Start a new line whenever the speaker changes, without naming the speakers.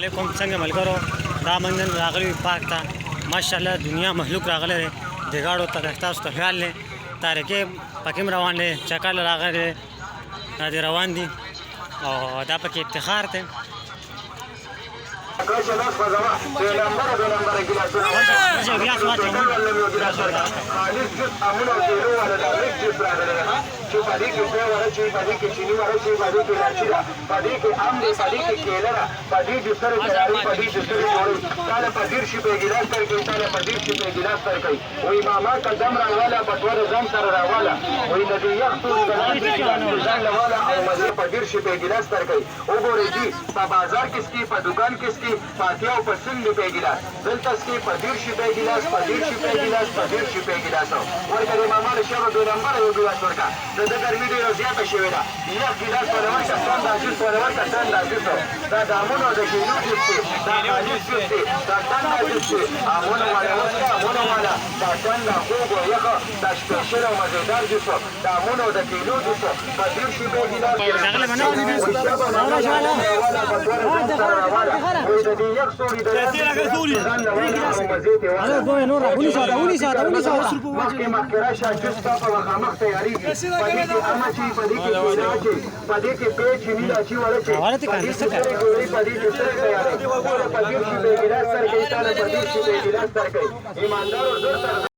علیکم څنګه ملګرو دا منځن راغلی پارک ته ماشاءالله دنیا مخلوق راغلی دی د ګاډو ته تاسو ته خیال دی تاریکې پکې روان دی چکر راغلی دی روان دي او دا پکې افتخار دی
दुकान किसकी पातिया पसंद रुपए गिलास दलतस की 15 रुपए गिलास 15 रुपए गिलास 15 रुपए गिलास और करे मामा ने शेरो दो नंबर हो गिलास वर्का तो गर्मी दे रोजिया पे शेवेरा ये गिलास पर वर्का संदा जूस पर वर्का संदा जूस दा दामनो दे किलो जूस दा जूस दा संदा जूस आमोनो वाला दा संदा कोगो यका दा स्पेशल मजेदार जूस दा आमोनो दे किलो जूस 15 रुपए गिलास ईमानदार